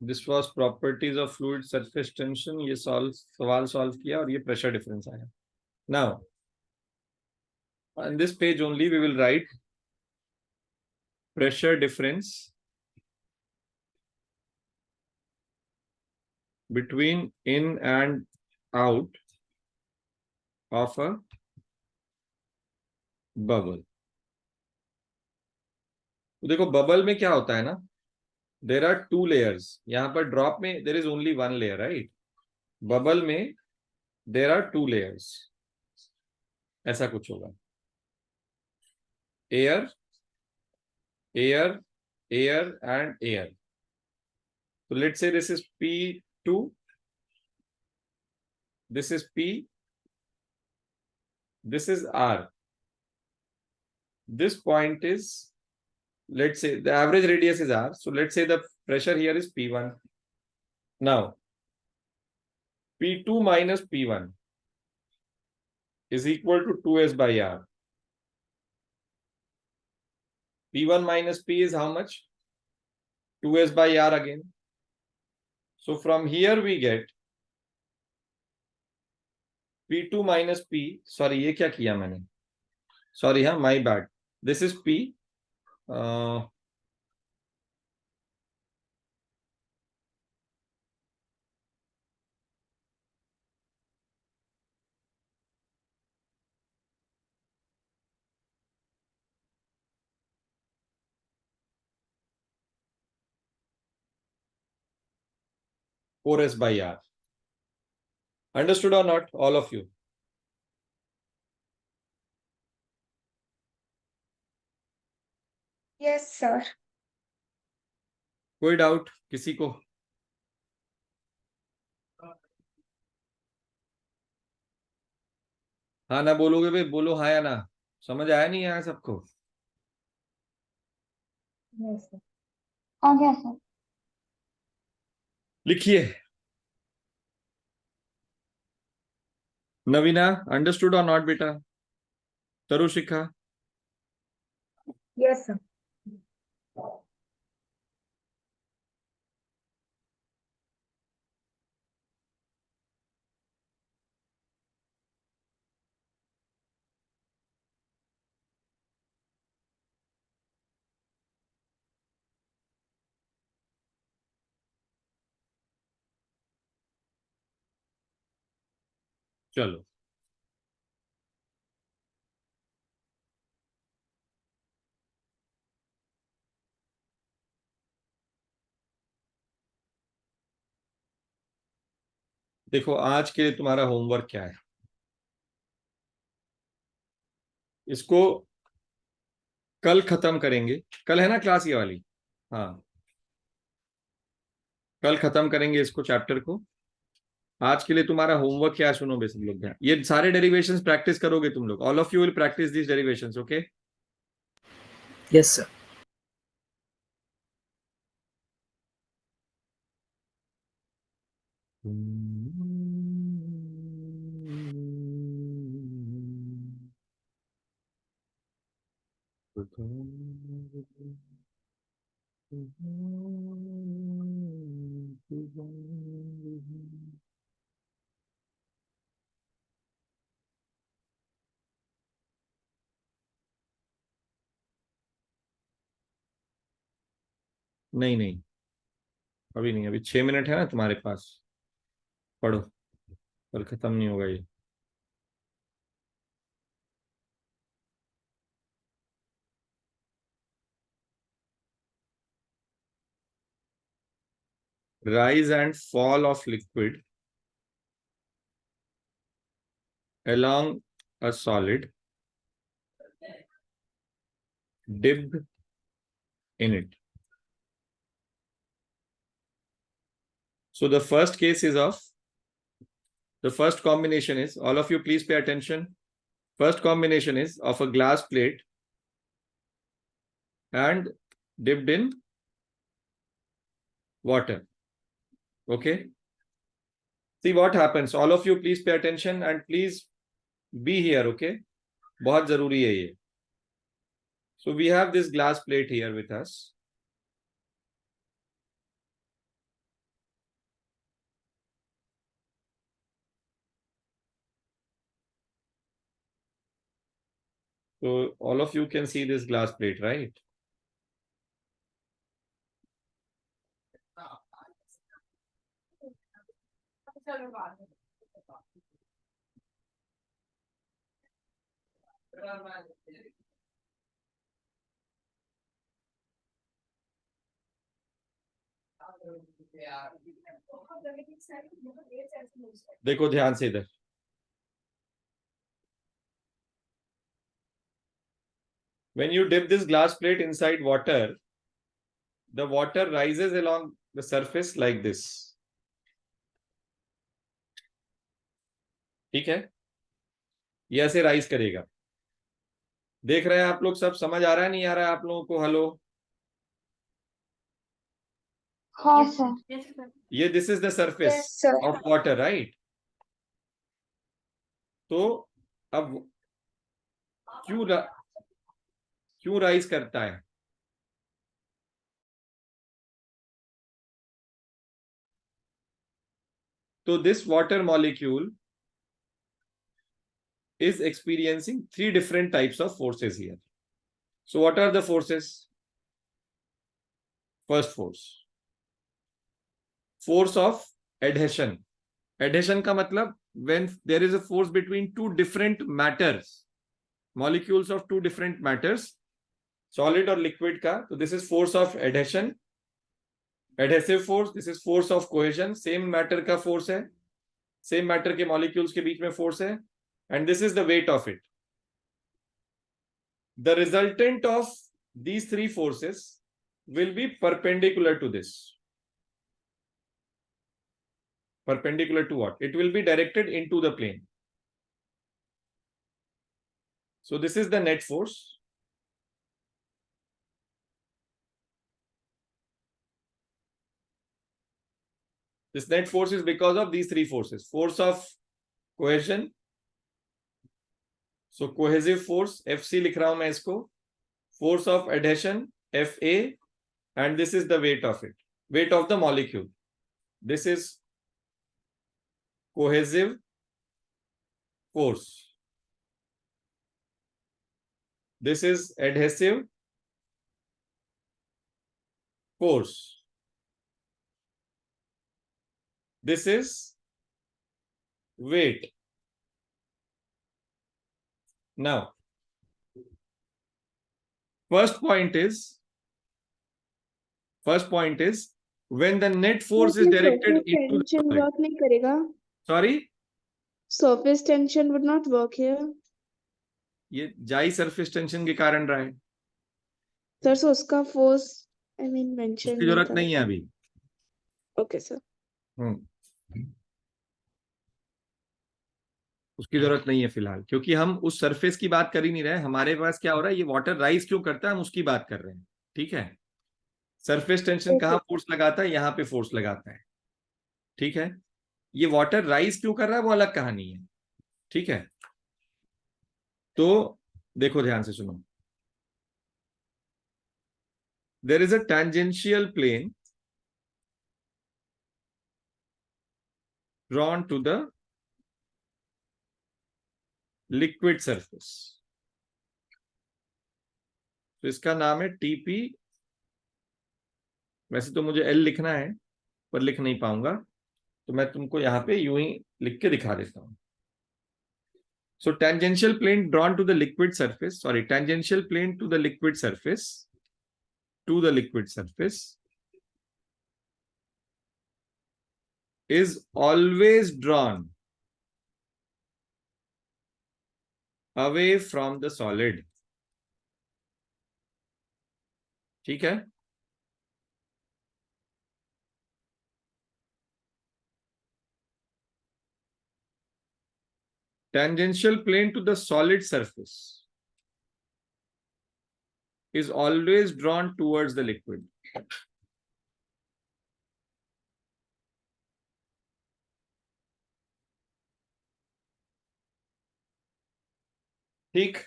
This was properties of fluid surface tension, ये सवाल solve किया और ये प्रेशर डिफरेंस आया. Now on this page only we will write pressure difference between in and out of a bubble. तो देखो bubble में क्या होता है ना, देर आर टू लेयर्स. यहां पर ड्रॉप में there is only one layer, right. Bubble में देर आर टू लेयर्स, ऐसा कुछ होगा. Air, air, air and air. तो let's say this is P2, this is P, this is R. This point is, let's say the average radius is R, so let's say the pressure here is P1. Now P2 minus P1 is equal to 2S by R. P1 minus P is how much? 2S by R again. So from here we get P2 minus P. Sorry, ये क्या किया मैंने? Sorry, हाँ, my bad. This is P. Four S by R. Understood or not, all of you? Yes, sir. कोई doubt किसी को? हाँ ना बोलोगे भाई, बोलो हाँ या ना. समझ आया नहीं आया सबको? Yes, sir. आ गया सर. लिखिए. नवीना, अंडरस्टूड और नॉट बेटा? तरुशिखा? Yes, sir. चलो देखो, आज के लिए तुम्हारा होमवर्क क्या है. इसको कल खत्म करेंगे. कल है ना क्लास ये वाली? हाँ, कल खत्म करेंगे इसको, चैप्टर को. आज के लिए तुम्हारा होमवर्क क्या है सुनो बे सब लोग. ये सारे डेरिवेशंस प्रैक्टिस करोगे तुम लोग. All of you will practice this derivations, okay? Yes, sir. नहीं नहीं, अभी नहीं. अभी 6 मिनट है ना तुम्हारे पास. पढ़ो, कल खत्म नहीं होगा ये. Rise and fall of liquid along a solid dipped in it. So the first case is of, the first combination is, all of you please pay attention. First combination is of a glass plate and dipped in water. Okay. See what happens. All of you please pay attention and please be here. Okay. बहुत जरूरी है ये. So we have this glass plate here with us. So all of you can see this glass plate, right? देखो ध्यान से इधर. When you dip this glass plate inside water, the water rises along the surface like this. ठीक है, ये ऐसे rise करेगा. देख रहे हैं आप लोग सब? समझ आ रहा है नहीं आ रहा है आप लोगों को? हेलो. हाँ सर. ये this is the surface Yes, sir. Of water, right? तो अब क्यों राइज करता है? तो this water molecule is experiencing three different types of forces here. So what are the forces? First force of adhesion. Adhesion का मतलब when there is a force between two different matters, molecules of two different matters, solid or liquid का, तो this is force of adhesion. Adhesive force, this is force of cohesion. Same matter का force है, same matter के molecules के बीच में force है, and this is the weight of it. The resultant of these three forces will be perpendicular to this. Perpendicular to what? It will be directed into the plane. So this is the net force. This net force is because of these three forces. Force of cohesion. So cohesive force, FC लिख रहा हूं मैं इसको. Force of adhesion, FA. And this is the weight of it. Weight of the molecule. This is cohesive force. This is adhesive force. This is weight. Now, first point is when the net force is directed into the tension solid. work नहीं करेगा. Sorry? Surface tension would not work here. ये जाई surface tension के कारण रहा है. Sir, so उसका force I mean mention उसकी जरूरत नहीं है अभी. Okay, sir. उसकी जरूरत नहीं है फिलहाल, क्योंकि हम उस सरफेस की बात कर ही नहीं रहे. हमारे पास क्या हो रहा है, ये वाटर राइज क्यों करता है, हम उसकी बात कर रहे हैं. ठीक है. सरफेस टेंशन कहाँ फोर्स लगाता है? यहाँ पे फोर्स लगाता है. ठीक है. ये वाटर राइज क्यों कर रहा है वो अलग कहानी है. ठीक है. तो देखो ध्यान से सुनो. There is a tangential plane drawn to the liquid surface. तो इसका नाम है टीपी. वैसे तो मुझे एल लिखना है पर लिख नहीं पाऊंगा, तो मैं तुमको यहां पे यूं ही लिख के दिखा देता हूं. So tangential plane drawn to the liquid surface, tangential plane to the liquid surface, is always drawn away from the solid. ठीक है. tangential plane to the solid surface is always drawn towards the liquid. ठीक,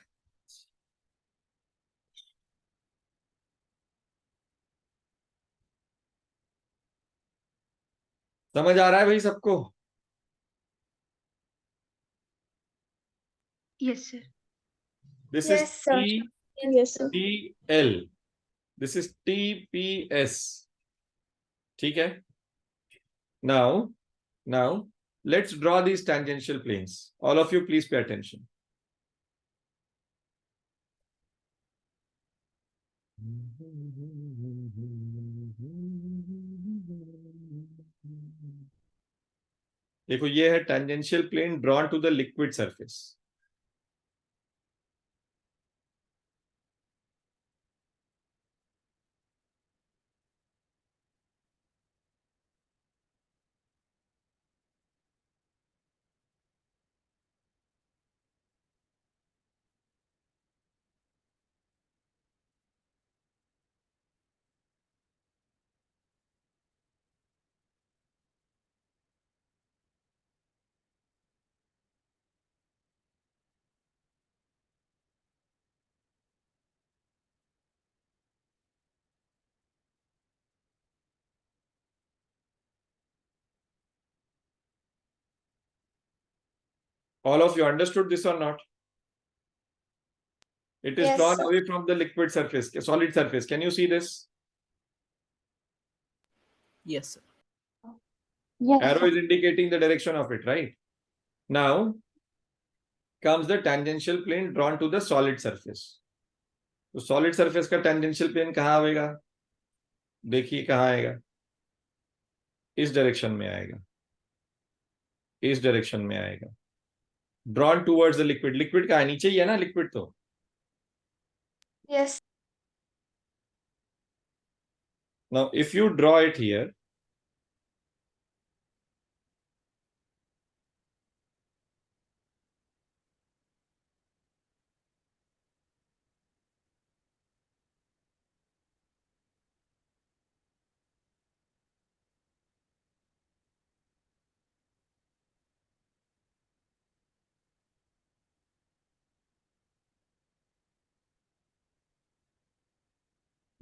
समझ आ रहा है भाई सबको? Yes, sir. This Yes, is sir. Yes, sir. TPL. This is TPS. ठीक है? Now, let's draw these tangential planes. All of you, please pay attention. देखो, ये है tangential plane drawn to the liquid surface. All of you understood this or not? It is Yes, drawn sir. away from the liquid surface, solid surface. Can you see this? Yes, sir. Yes, Arrow is indicating the direction of it, right? Now comes the tangential plane drawn to the solid surface. तो solid surface का tangential plane कहाँ आएगा? देखिए कहाँ आएगा? इस direction में आएगा, इस डायरेक्शन में आएगा. Drawn towards the liquid. Liquid कहाँ है? नीचे ही है ना liquid तो. Yes. Now if you draw it here,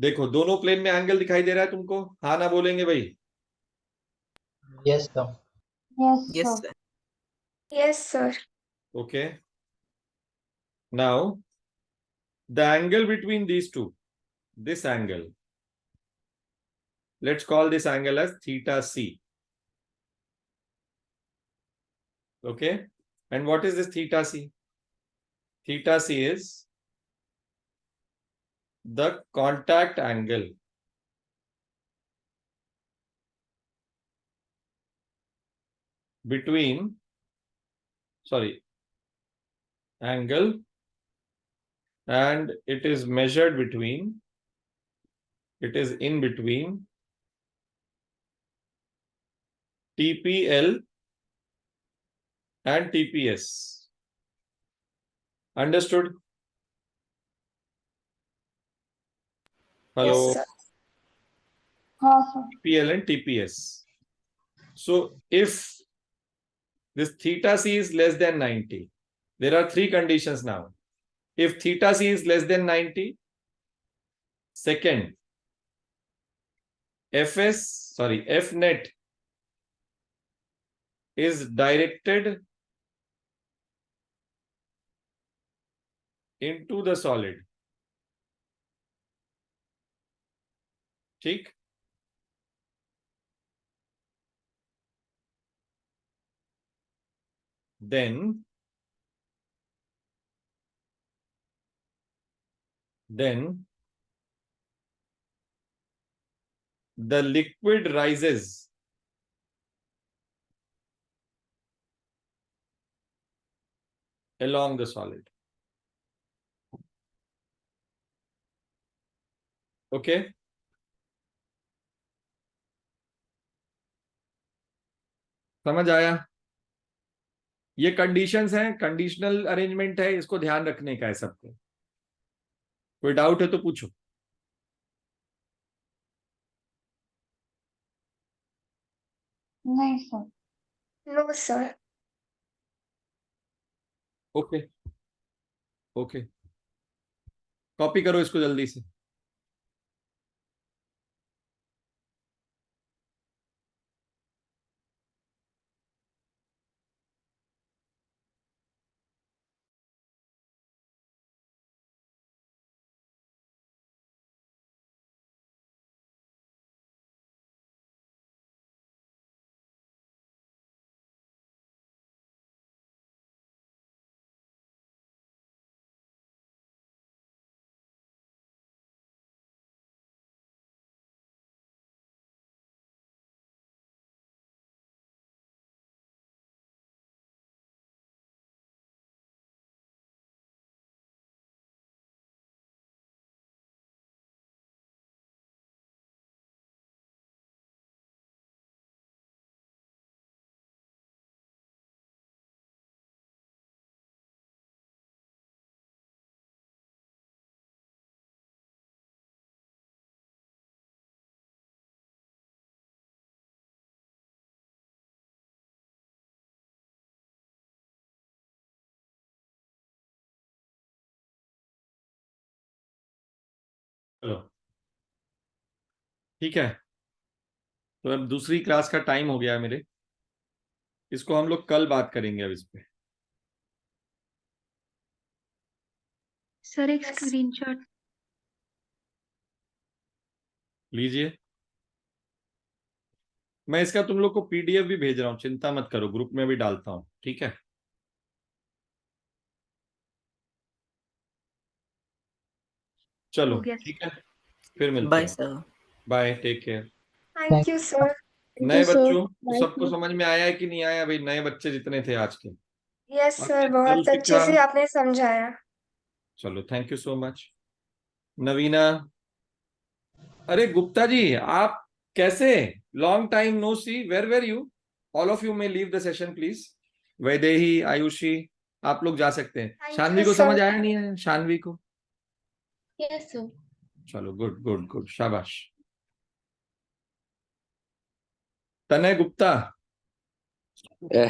देखो दोनों प्लेन में एंगल दिखाई दे रहा है तुमको? हाँ ना बोलेंगे भाई? Yes, sir. Yes, Yes, sir. sir. Yes, sir. Okay. Now the angle between these two, this angle, let's call this angle as theta c. Okay. And what is this theta c? Theta c is the contact angle between, angle, and it is measured between, it is in between TPL and TPS. Understood? Hello? Yes, sir. हाँ, sir. TPL and TPS. So if this theta c is less than 90, there are three conditions now. If theta c is less than 90, second, F net is directed into the solid. ठीक? Then the liquid rises along the solid. Okay? समझ आया? ये conditions हैं, conditional arrangement है, इसको ध्यान रखने का है सबको। कोई डाउट है तो पूछो। नहीं sir. No sir. Okay okay, copy करो इसको जल्दी से। चलो ठीक है, तो अब दूसरी क्लास का टाइम हो गया है मेरे, इसको हम लोग कल बात करेंगे अब इस पे। सर एक स्क्रीनशॉट। लीजिए, मैं इसका तुम लोग को पीडीएफ भी भेज रहा हूँ, चिंता मत करो, ग्रुप में भी डालता हूँ, ठीक है। चलो हो गया। ठीक है, फिर मिलते बाय हैं। Sir. Bye, take care. Thank you sir. Thank नए you, sir. बच्चों, Bye, सबको sir. समझ में आया है कि नहीं आया भाई, नए बच्चे जितने थे आज के? यस सर, आपने कल बहुत अच्छे सीखा। से आपने समझाया। चलो thank you so much. Naveena, अरे गुप्ता जी आप कैसे? Long time no see, where where you? All of you may leave the session please. Vaidehi, Ayushi, आप लोग जा सकते हैं। थैंक शानवी यू को सर। समझ आया नहीं आया? शानवी को? Yes sir. चलो गुड गुड गुड, शाबाश। Tanay Gupta.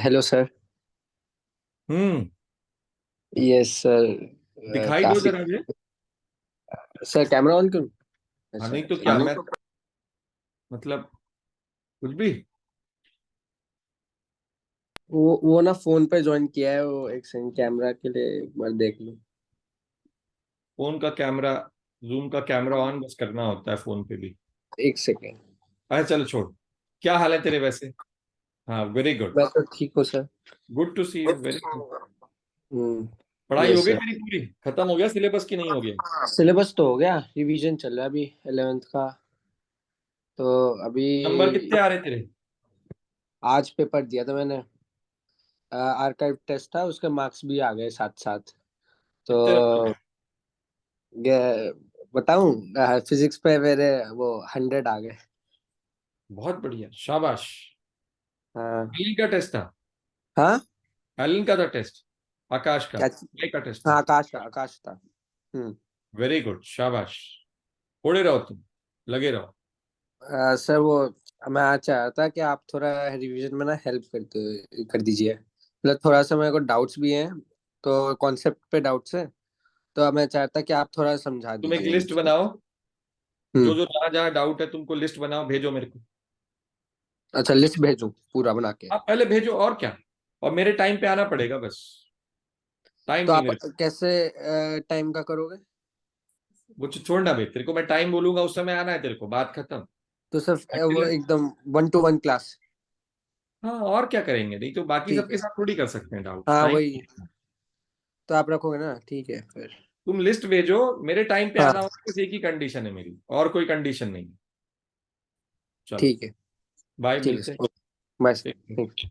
Hello sir. Hmm, yes sir. दिखाई दो काफी। जरा मुझे। सर कैमरा ऑन करूं? हाँ, अच्छा नहीं तो ठीक क्या है। मैं, मतलब कुछ भी। वो ना फोन पे ज्वाइन किया है, वो एक सेकंड कैमरा के लिए एक बार देख लो। फोन का कैमरा, जूम का कैमरा ऑन बस करना होता है फोन पे भी। एक सेकंड। अरे चल छोड़, क्या हाल है तेरे वैसे? हाँ वेरी गुड, मैं तो ठीक हूँ sir. Good to see you, very good. Hmm. पढ़ाई हो यस गई सर। तेरी पूरी? खत्म हो गया सिलेबस की नहीं हो गया? सिलेबस तो हो गया, रिवीजन चल रहा है अभी 11th का। तो अभी नंबर कितने आ रहे तेरे? आज पेपर दिया था मैंने। आर्काइव टेस्ट था, उसके मार्क्स भी आ गए साथ साथ। तो कितने नंबर आए? बताऊं, फिजिक्स पे मेरे वो 100 आ गए। बहुत बढ़िया, शाबाश। हाँ। एलिन का टेस्ट था? हाँ। एलिन का था टेस्ट? आकाश का? क्या? भाई का टेस्ट हाँ, था? आकाश था। हम्म। वेरी गुड, शाबाश। पढ़े रहो तुम, लगे रहो। सर वो मैं आज चाह रहा था कि आप थोड़ा रिवीजन में ना हेल्प कर दीजिए, मतलब थोड़ा सा मेरे को डाउट्स भी हैं, तो कॉन्सेप्ट पे डाउट्स है। तो अब मैं चाहता कि आप थोड़ा समझा तुम एक दीजिए लिस्ट मुझे। बनाओ, जो हम्म। जो जहां जहां डाउट है तुमको लिस्ट बनाओ, भेजो मेरे को। अच्छा, लिस्ट भेजूं पूरा बना के? आप पहले भेजो, और क्या, और मेरे टाइम पे आना पड़ेगा बस, टाइम तो नहीं आप मेरे कैसे टाइम का करोगे? को। वो छोड़ना भाई, तेरे को मैं टाइम बोलूंगा उस समय आना है तेरे को, बात खत्म। तो सिर्फ वो Actually, एकदम 1 to 1 क्लास? हाँ और क्या करेंगे, नहीं तो बाकी ठीक सबके है। साथ थोड़ी कर सकते हैं डाउट, हाँ टाइम। वही। तो आप रखोगे ना, ठीक है फिर। तुम लिस्ट भेजो, मेरे टाइम पे हाँ आना होगा, बस एक ही कंडीशन है मेरी, और कोई कंडीशन नहीं। चलो ठीक है। बाय, ठीक है मिलते सर। बाय हैं। सर।